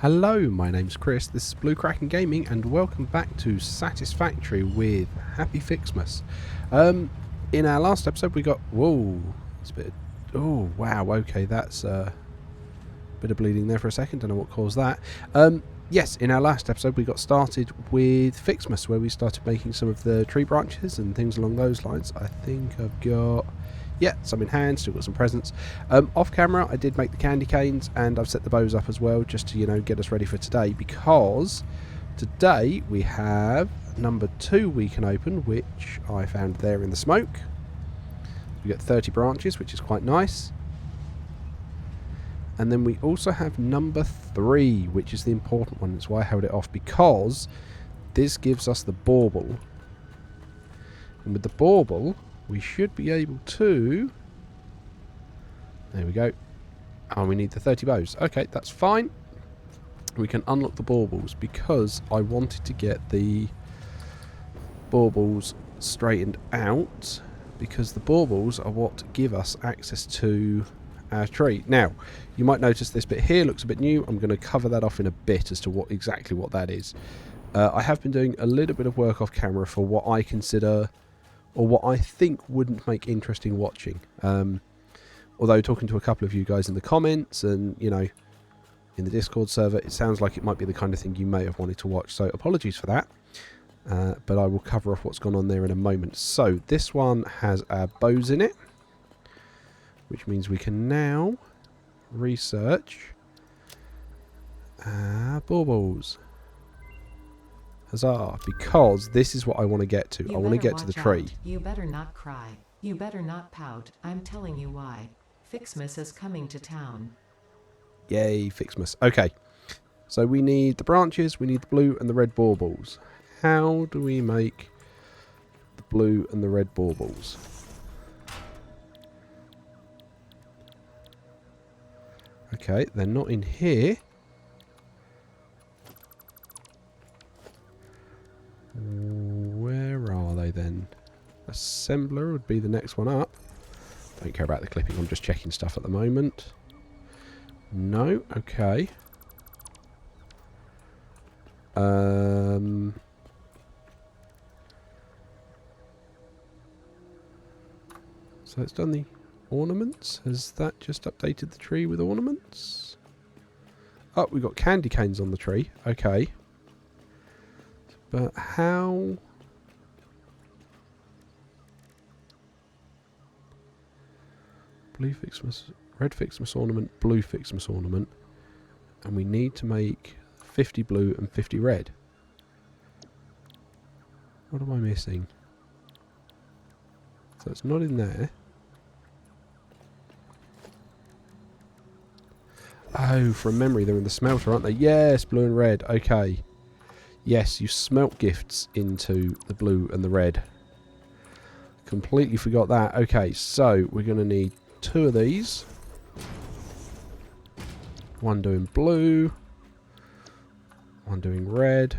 Hello, my name's Chris, this is Blue Kraken Gaming, and welcome back to Satisfactory with Happy Fixmas. In our last episode we got... Whoa, it's a bit of, oh, wow, okay, that's a bit of bleeding there for a second, don't know what caused that. Yes, in our last episode we got started with Fixmas, where we started making some of the tree branches and things along those lines. I think I've got... yeah, some in hand, still got some presents. Off camera, I did make the candy canes, and I've set the bows up as well, just to, you know, get us ready for today, because today we have number 2 we can open, which I found there in the smoke. We get 30 branches, which is quite nice. And then we also have number 3, which is the important one. That's why I held it off, because this gives us the bauble. And with the bauble, we should be able to... there we go. Oh, we need the 30 bows. Okay, that's fine. We can unlock the baubles, because I wanted to get the baubles straightened out, because the baubles are what give us access to our tree. Now, you might notice this bit here looks a bit new. I'm going to cover that off in a bit as to exactly what that is. I have been doing a little bit of work off camera for what I consider... or what I think wouldn't make interesting watching. Although talking to a couple of you guys in the comments and, you know, in the Discord server, it sounds like it might be the kind of thing you may have wanted to watch. So apologies for that. But I will cover off what's gone on there in a moment. So this one has our bows in it, which means we can now research our baubles. Huzzah, because this is what I want to get to. I want to get to the tree. You better not cry. You better not pout. I'm telling you why. Fixmas is coming to town. Yay, Fixmas. Okay, so we need the branches, we need the blue and the red baubles. How do we make the blue and the red baubles? Okay, they're not in here. Where are they then? Assembler would be the next one up. Don't care about the clipping, I'm just checking stuff at the moment. No, okay. So it's done the ornaments. Has that just updated the tree with ornaments? Oh, we've got candy canes on the tree. Okay. But how... blue Fixmas, red Fixmas ornament, blue Fixmas ornament. And we need to make 50 blue and 50 red. What am I missing? So it's not in there. Oh, from memory, they're in the smelter, aren't they? Yes, blue and red. Okay. Yes, you smelt gifts into the blue and the red. Completely forgot that. Okay, so we're going to need 2 of these. One doing blue. One doing red.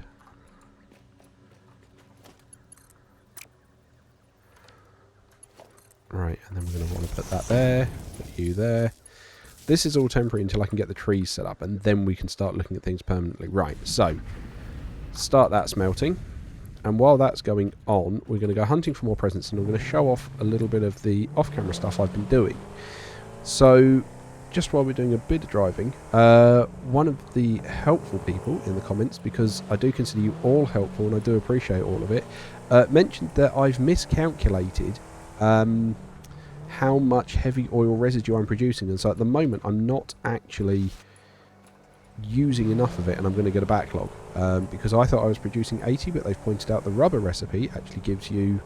Right, and then we're going to want to put that there. Put you there. This is all temporary until I can get the trees set up, and then we can start looking at things permanently. Right, so... start that smelting, and while that's going on, we're going to go hunting for more presents, and I'm going to show off a little bit of the off-camera stuff I've been doing. So just while we're doing a bit of driving, one of the helpful people in the comments, because I do consider you all helpful and I do appreciate all of it, mentioned that I've miscalculated how much heavy oil residue I'm producing, and so at the moment I'm not actually using enough of it, and I'm going to get a backlog because I thought I was producing 80, but they've pointed out the rubber recipe actually gives you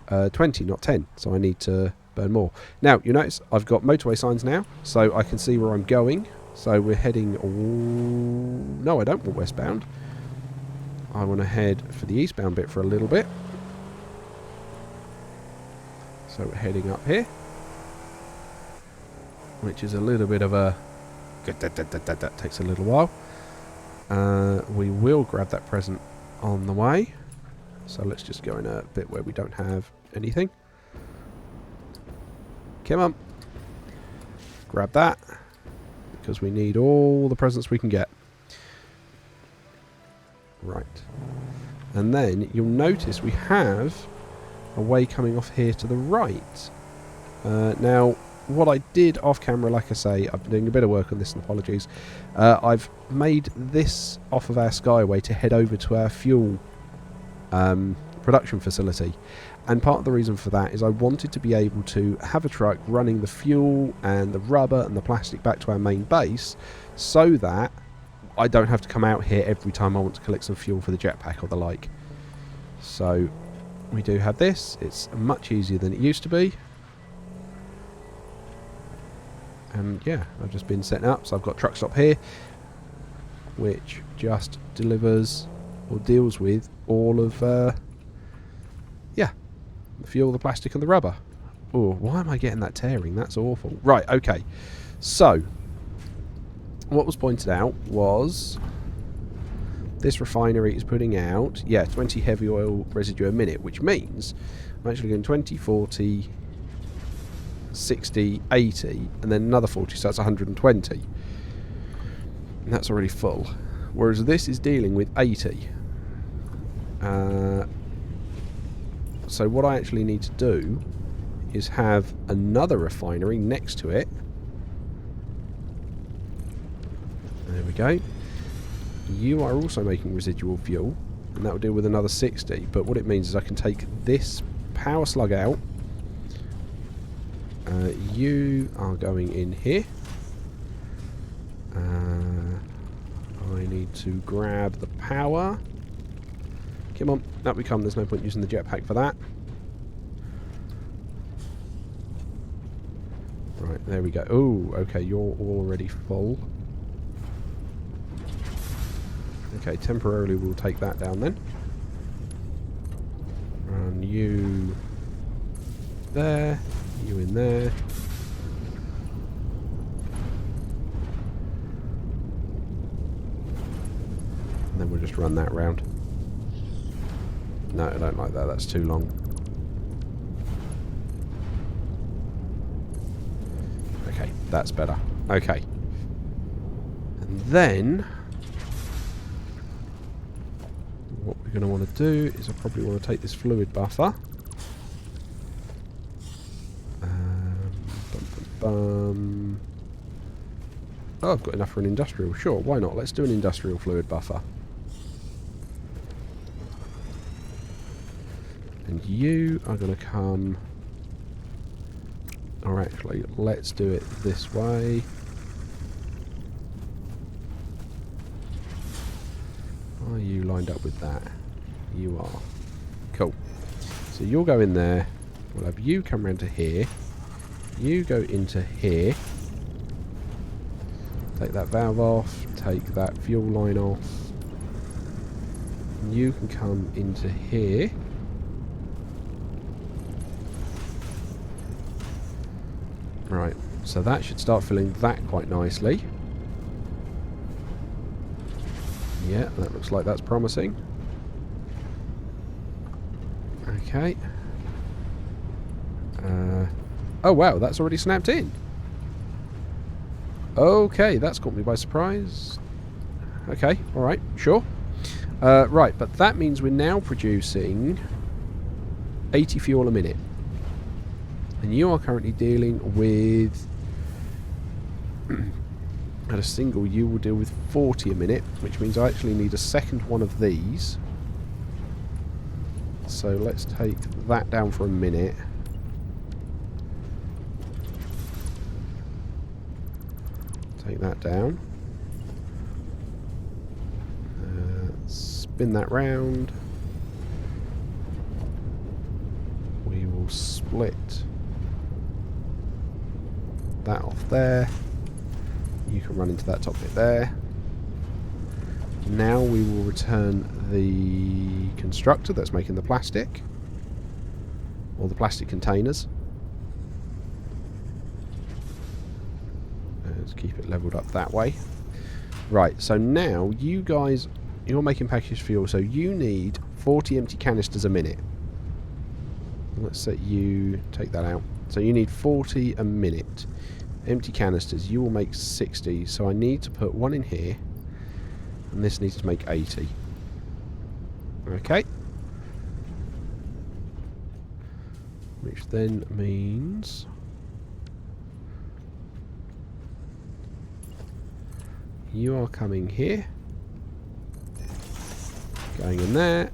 20, not 10, so I need to burn more. Now you notice I've got motorway signs now, so I can see where I'm going. So we're heading... oh, no, I don't want westbound. I want to head for the eastbound bit for a little bit. So we're heading up here, which is a little bit of a... that takes a little while. We will grab that present on the way. So let's just go in a bit where we don't have anything. Come on. Grab that, because we need all the presents we can get. And then you'll notice we have a way coming off here to the right. Now, what I did off camera, like I say, I've been doing a bit of work on this, and apologies. I've made this off of our skyway to head over to our fuel production facility. And part of the reason for that is I wanted to be able to have a truck running the fuel and the rubber and the plastic back to our main base, so that I don't have to come out here every time I want to collect some fuel for the jetpack or the like. So we do have this. It's much easier than it used to be. And yeah, I've just been setting up. So I've got truck stop here, which just delivers or deals with all of the fuel, the plastic and the rubber. Oh, why am I getting that tearing? That's awful. Right, okay. So what was pointed out was this refinery is putting out 20 heavy oil residue a minute, which means I'm actually going 20, 40, 60, 80 and then another 40, so that's 120, and that's already full, whereas this is dealing with 80. So what I actually need to do is have another refinery next to it. There we go. You are also making residual fuel, and that will deal with another 60, but what it means is I can take this power slug out. You are going in here. I need to grab the power. Come on, up we come. There's no point using the jetpack for that. Right, there we go. Oh, okay, you're already full. Okay, temporarily we'll take that down then. Run you there, you in there. And then we'll just run that round. No, I don't like that. That's too long. Okay, that's better. Okay. And then what we're going to want to do is I probably want to take this fluid buffer. Oh, I've got enough for an industrial. Sure, why not? Let's do an industrial fluid buffer. And you are going to come... Or actually, let's do it this way. Are you lined up with that? You are. Cool. So you'll go in there. We'll have you come round to here. You go into here. Take that valve off. Take that fuel line off. You can come into here. Right, so that should start filling that quite nicely. Yeah, that looks like that's promising. Okay. Oh wow, that's already snapped in. Okay, that's caught me by surprise. Okay, alright, sure. Right, but that means we're now producing 80 fuel a minute. And you are currently dealing with... at a single, you will deal with 40 a minute, which means I actually need a second one of these. So let's take that down for a minute. Take that down. Spin that round. We will split that off there. You can run into that top bit there. Now we will return the constructor that's making the plastic, or the plastic containers. Let's keep it leveled up that way. Right, so now you guys, you're making packaged fuel, so you need 40 empty canisters a minute. Let's set you, take that out. So you need 40 a minute. Empty canisters, you will make 60, so I need to put one in here, and this needs to make 80. Okay. Which then means you are coming here, going in there,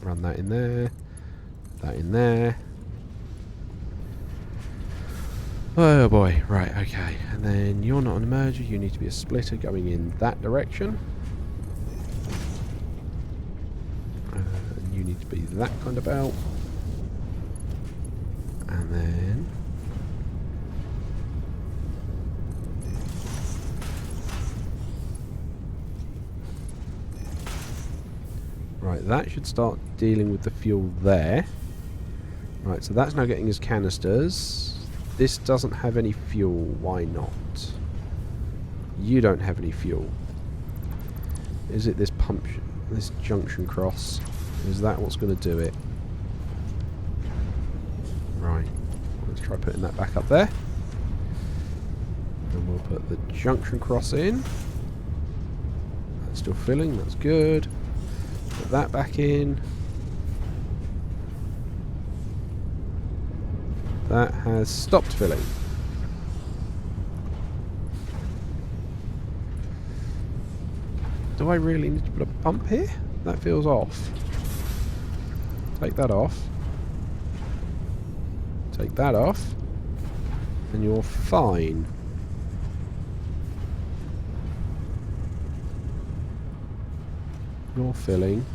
run that in there, that in there. Oh boy, right, okay. And then you're not an merger, you need to be a splitter going in that direction. And you need to be that kind of belt. And then right, that should start dealing with the fuel there. Right, so that's now getting his canisters. This doesn't have any fuel. Why not? You don't have any fuel. Is it this pump, this junction cross? Is that what's going to do it? Right. Let's try putting that back up there. And we'll put the junction cross in. That's still filling. That's good. Put that back in. That has stopped filling. Do I really need to put a pump here? That feels off. Take that off. Take that off. And you're fine. You're filling.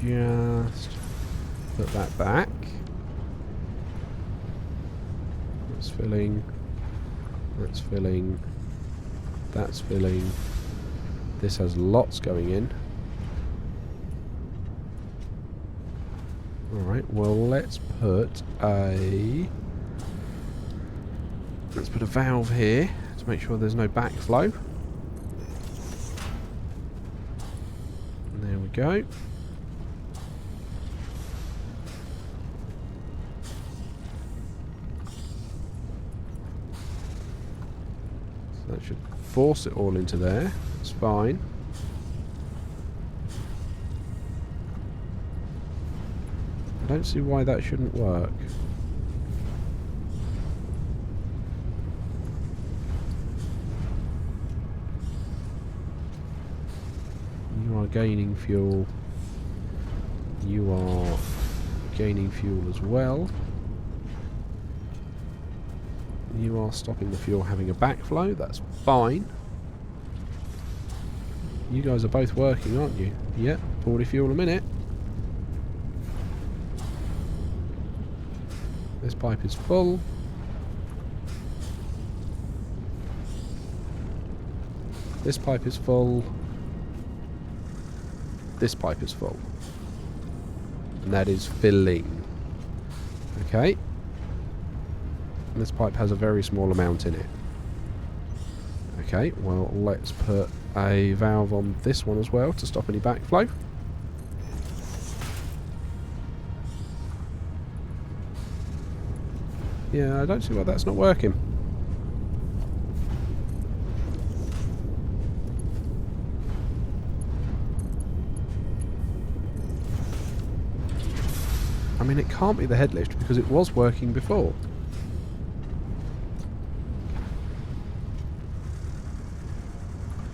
Just put that back. That's filling. That's filling. That's filling. This has lots going in. Alright, well let's put a valve here to make sure there's no backflow. And there we go. That should force it all into there. It's fine. I don't see why that shouldn't work. You are gaining fuel. You are gaining fuel as well. You are stopping the fuel having a backflow. That's fine. You guys are both working, aren't you? Yep, 40 fuel a minute. This pipe is full. This pipe is full. This pipe is full. And that is filling. Okay. This pipe has a very small amount in it. Okay, well let's put a valve on this one as well to stop any backflow. Yeah, I don't see why that's not working. I mean, it can't be the head lift because it was working before.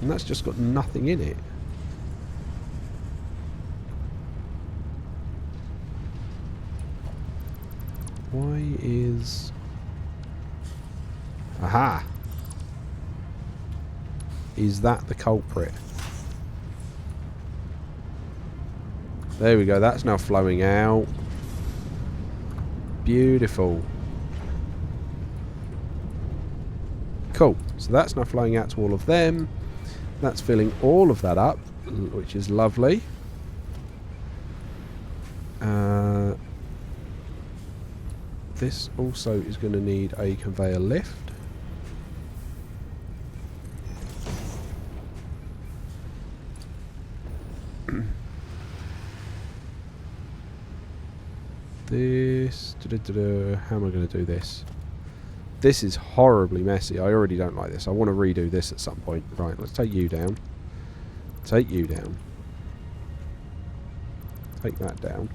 And that's just got nothing in it. Why is... Aha! Is that the culprit? There we go, that's now flowing out. Beautiful. Cool. So that's now flowing out to all of them. That's filling all of that up, which is lovely. This also is going to need a conveyor lift. this. How am I going to do this? This is horribly messy. I already don't like this. I want to redo this at some point. Right, let's take you down. Take you down. Take that down.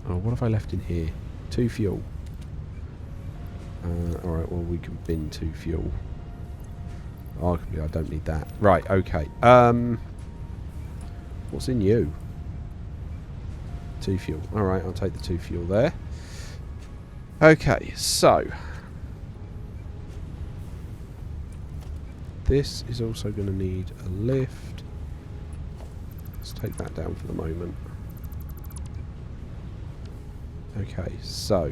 Oh, what have I left in here? 2 fuel. Alright, well, we can bin 2 fuel. Arguably, I don't need that. Right, okay. What's in you? 2 fuel. Alright, I'll take the 2 fuel there. Okay, so this is also going to need a lift. Let's take that down for the moment. Okay, so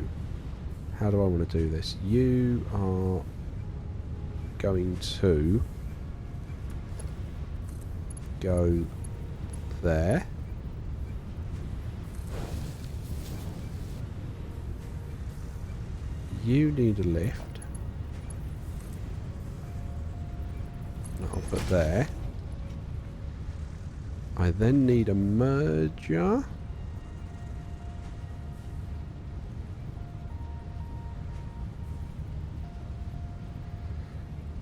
how do I want to do this? You are going to go there. You need a lift. I'll put there. I then need a merger.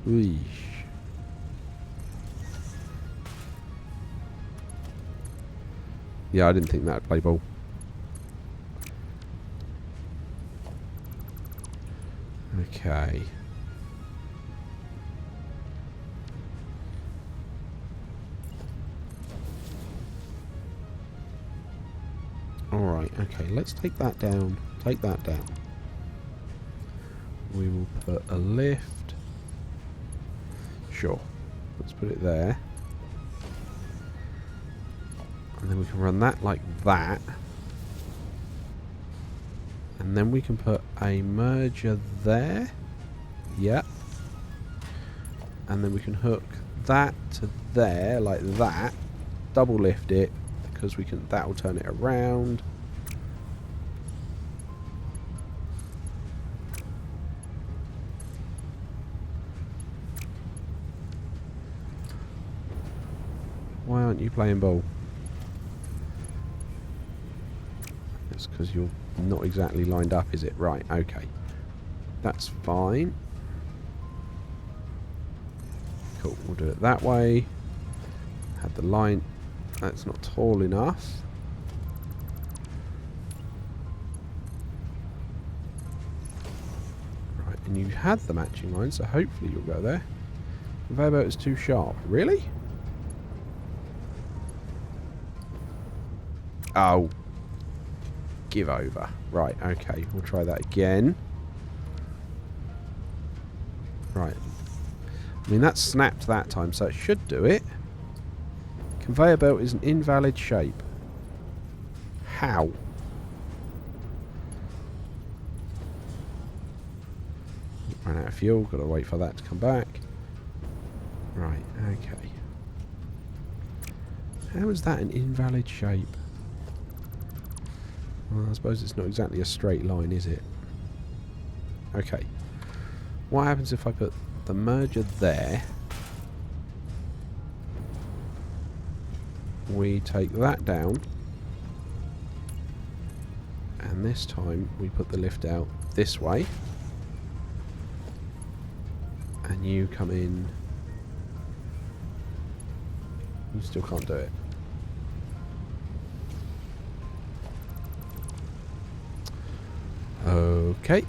Weesh. Yeah, I didn't think that would play ball. Okay. Alright, okay, let's take that down. Take that down. We will put a lift. Sure. Let's put it there. And then we can run that like that. And then we can put a merger there. Yep. And then we can hook that to there like that. Double lift it because we can. That will turn it around. Why aren't you playing ball? It's because you're not exactly lined up, is it? Right, okay. That's fine. Cool, we'll do it that way. Have the line. That's not tall enough. Right, and you had the matching line, so hopefully you'll go there. Conveyor belt is too sharp. Really? Oh. Give over. Right, okay. We'll try that again. Right. I mean, that snapped that time, so it should do it. Conveyor belt is an invalid shape. How? Ran out of fuel. Got to wait for that to come back. Right, okay. How is that an invalid shape? Well, I suppose it's not exactly a straight line, is it? Okay. What happens if I put the merger there? We take that down. And this time we put the lift out this way. And you come in. You still can't do it. Okay.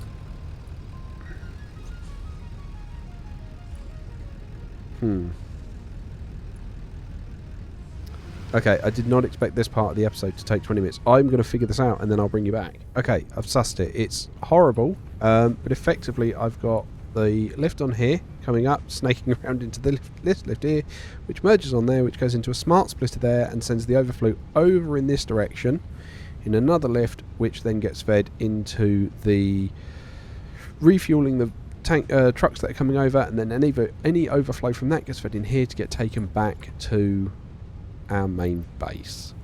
Okay, I did not expect this part of the episode to take 20 minutes. I'm going to figure this out and then I'll bring you back. Okay, I've sussed it. It's horrible, but effectively I've got the lift on here coming up, snaking around into the lift here, which merges on there, which goes into a smart splitter there and sends the overflow over in this direction in another lift, which then gets fed into the refueling the tank trucks that are coming over, and then any overflow from that gets fed in here to get taken back to our main base.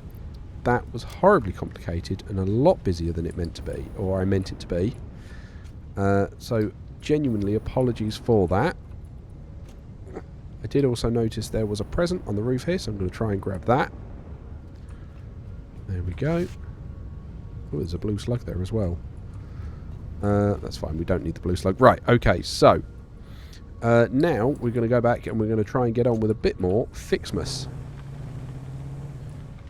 That was horribly complicated and a lot busier than it meant to be, or I meant it to be. So genuinely apologies for that. I did also notice there was a present on the roof here, so I'm going to try and grab that. There we go. Oh, there's a blue slug there as well. That's fine, we don't need the blue slug. Right, okay, so now we're going to go back and we're going to try and get on with a bit more Fixmas.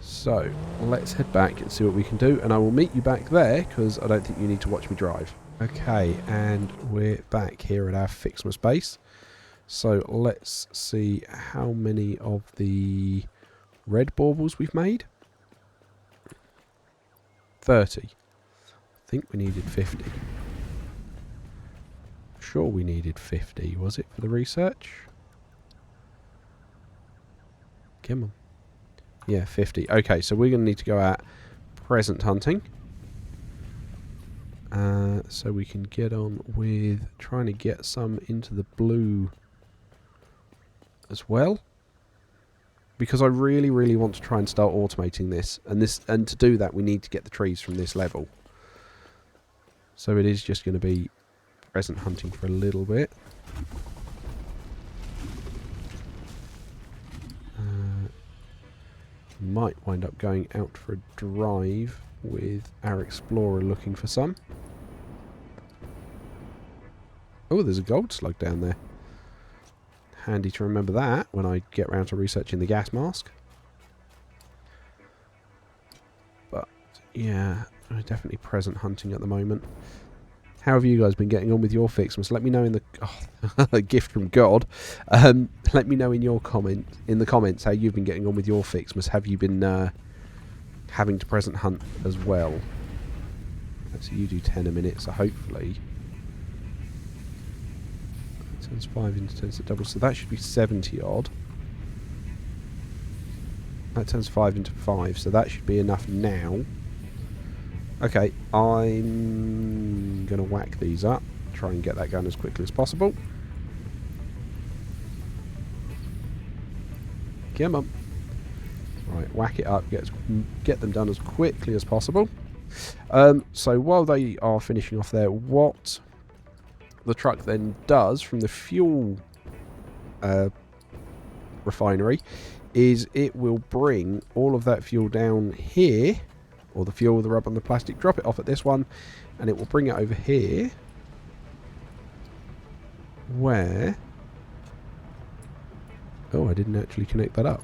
So, let's head back and see what we can do, and I will meet you back there, because I don't think you need to watch me drive. Okay, and we're back here at our Fixmas base. So, let's see how many of the red baubles we've made. 30. I think we needed 50. Sure we needed 50, was it, for the research? Come on. Yeah, 50. Okay, so we're going to need to go out present hunting. So we can get on with trying to get some into the blue as well. Because I really, really want to try and start automating this. And to do that, we need to get the trees from this level. So it is just going to be present hunting for a little bit. Might wind up going out for a drive with our explorer looking for some. Oh, there's a gold slug down there. Handy to remember that when I get round to researching the gas mask. But yeah, I'm definitely present hunting at the moment. How have you guys been getting on with your Fixmas? Let me know in the a gift from God. Let me know in your the comments how you've been getting on with your Fixmas. Have you been having to present hunt as well? So you do 10 a minute, so hopefully that turns 5 into 10 to double, so that should be 70 odd. That turns 5 into 5, so that should be enough now. Okay, I'm going to whack these up. Try and get that going as quickly as possible. Come on. Right, whack it up. Get them done as quickly as possible. So while they are finishing off there, what the truck then does from the fuel refinery is it will bring all of that fuel down here. Or the fuel, the rubber and the plastic, drop it off at this one, and it will bring it over here, where... Oh, I didn't actually connect that up.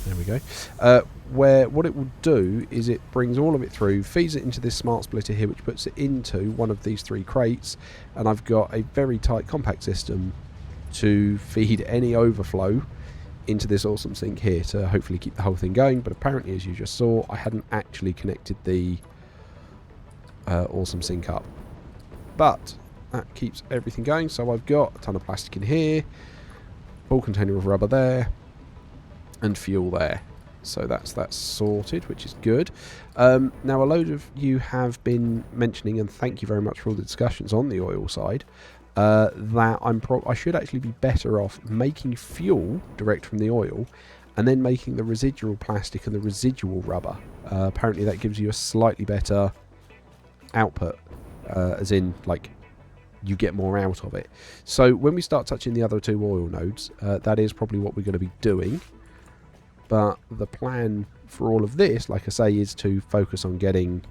There we go. Where what it will do is it brings all of it through, feeds it into this smart splitter here, which puts it into one of these 3 crates, and I've got a very tight compact system to feed any overflow into this awesome sink here to hopefully keep the whole thing going. But apparently, as you just saw, I hadn't actually connected the awesome sink up, but that keeps everything going. So I've got a ton of plastic in here, full container of rubber there, and fuel there. So that's sorted, which is good. Now a load of you have been mentioning, and thank you very much for all the discussions on the oil side, that I should actually be better off making fuel direct from the oil and then making the residual plastic and the residual rubber. Apparently that gives you a slightly better output, as in, like, you get more out of it. So when we start touching the other 2 oil nodes, that is probably what we're going to be doing. But the plan for all of this, like I say, is to focus on getting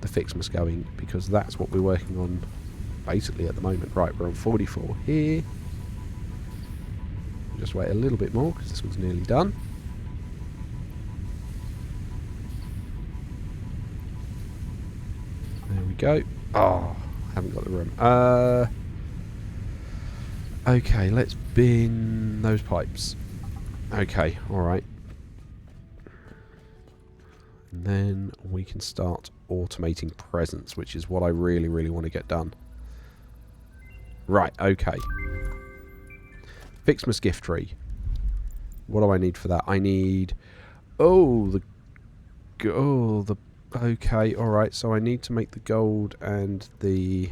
the Fixmas going, because that's what we're working on basically at the moment. Right, we're on 44 here. Just wait a little bit more because this one's nearly done. There we go. Oh, I haven't got the room. Okay, let's bin those pipes. Okay, alright. And then we can start automating presents, which is what I really, really want to get done. Right, okay. Fixmas gift tree. What do I need for that? I need... Okay, alright, so I need to make the gold and the...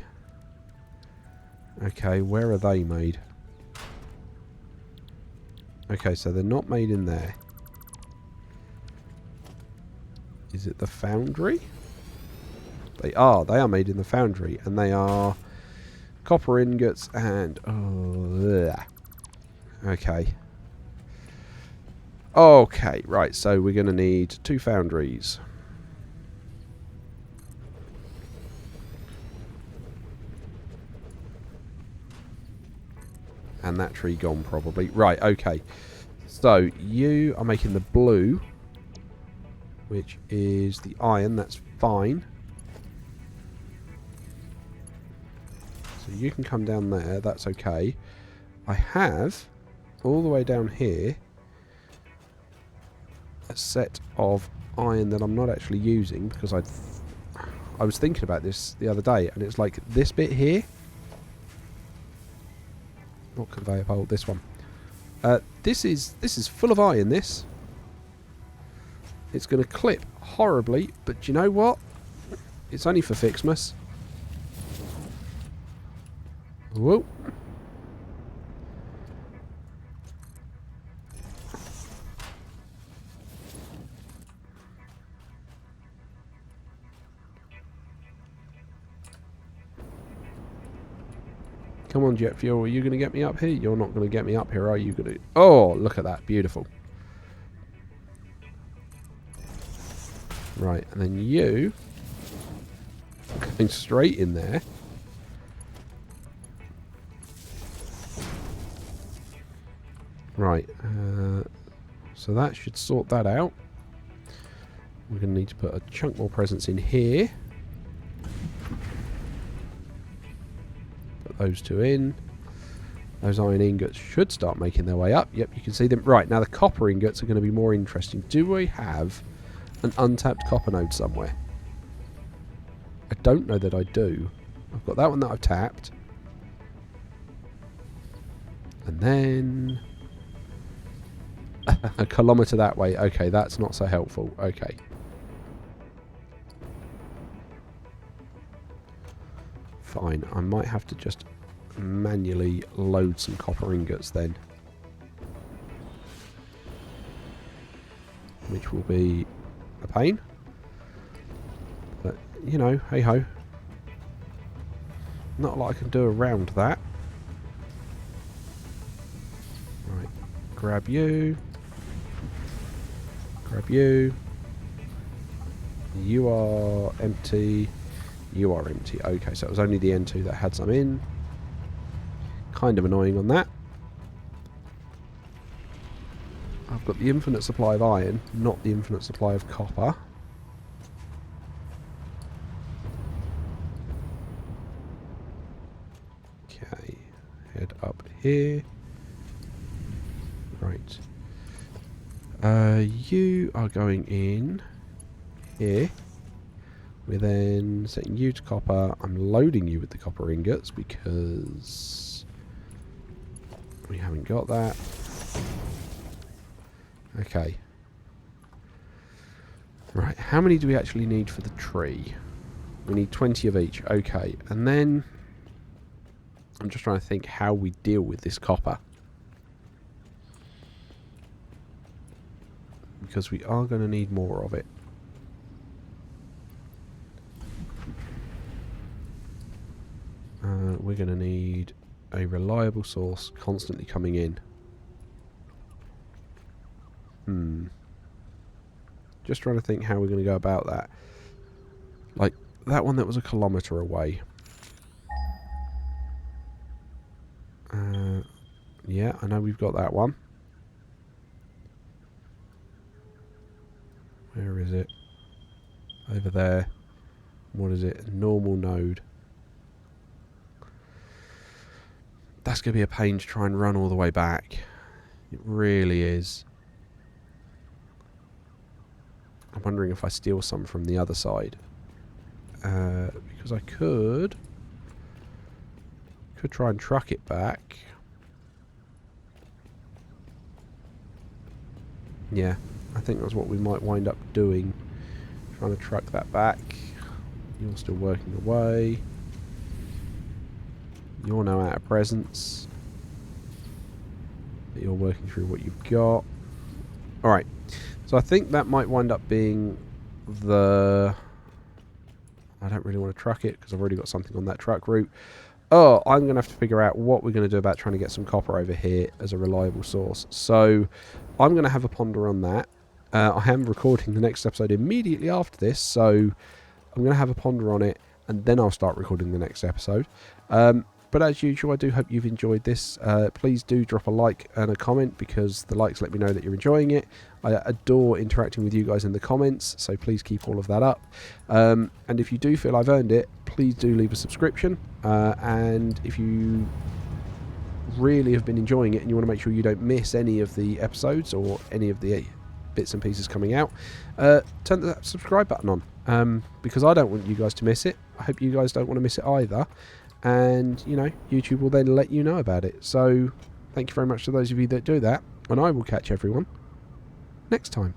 Okay, where are they made? Okay, so they're not made in there. Is it the foundry? They are made in the foundry, and they are copper ingots and... Okay. Okay, right, so we're going to need 2 foundries. And that tree gone, probably. Right, okay. So, you are making the blue, which is the iron. That's fine. So, you can come down there. That's okay. I have, all the way down here, a set of iron that I'm not actually using because I was thinking about this the other day, and it's like this bit here. Not conveyor pole, this one. This is full of iron, this. It's going to clip horribly, but do you know what? It's only for Fixmas. Whoa. Come on, jet fuel. Are you going to get me up here? You're not going to get me up here, are you going to? Oh, look at that. Beautiful. Right, and then you going straight in there. Right, so that should sort that out. We're going to need to put a chunk more presents in here. Put those 2 in. Those iron ingots should start making their way up. Yep, you can see them. Right, now the copper ingots are going to be more interesting. Do we have an untapped copper node somewhere? I don't know that I do. I've got that one that I've tapped. And then a kilometre that way. Okay, that's not so helpful. Okay. Fine. I might have to just manually load some copper ingots then. Which will be a pain. But, you know, hey-ho. Not a lot I can do around that. Right. Grab you. Grab you. You are empty. You are empty. Okay, so it was only the N2 that had some in. Kind of annoying on that. I've got the infinite supply of iron, not the infinite supply of copper. Okay, head up here. Right. You are going in here. We're then setting you to copper. I'm loading you with the copper ingots because we haven't got that. Okay. Right, how many do we actually need for the tree? We need 20 of each. Okay, and then I'm just trying to think how we deal with this copper. Because we are going to need more of it. We're going to need a reliable source constantly coming in. Just trying to think how we're going to go about that. Like, that one that was a kilometre away. Yeah, I know we've got that one. Where is it? Over there. What is it? Normal node. That's going to be a pain to try and run all the way back. It really is. I'm wondering if I steal some from the other side. Because I could try and truck it back. Yeah, I think that's what we might wind up doing. Trying to truck that back. You're still working away. You're now out of presents. But you're working through what you've got. Alright. So I think that might wind up being the... I don't really want to truck it because I've already got something on that truck route. Oh, I'm going to have to figure out what we're going to do about trying to get some copper over here as a reliable source. So I'm going to have a ponder on that. I am recording the next episode immediately after this, so I'm going to have a ponder on it, and then I'll start recording the next episode. But as usual, I do hope you've enjoyed this. Please do drop a like and a comment, because the likes let me know that you're enjoying it. I adore interacting with you guys in the comments, so please keep all of that up. And if you do feel I've earned it, please do leave a subscription. And if you really have been enjoying it and you want to make sure you don't miss any of the episodes or any of the bits and pieces coming out, turn the subscribe button on, because I don't want you guys to miss it. I hope you guys don't want to miss it either. And, you know, YouTube will then let you know about it. So thank you very much to those of you that do that, and I will catch everyone next time.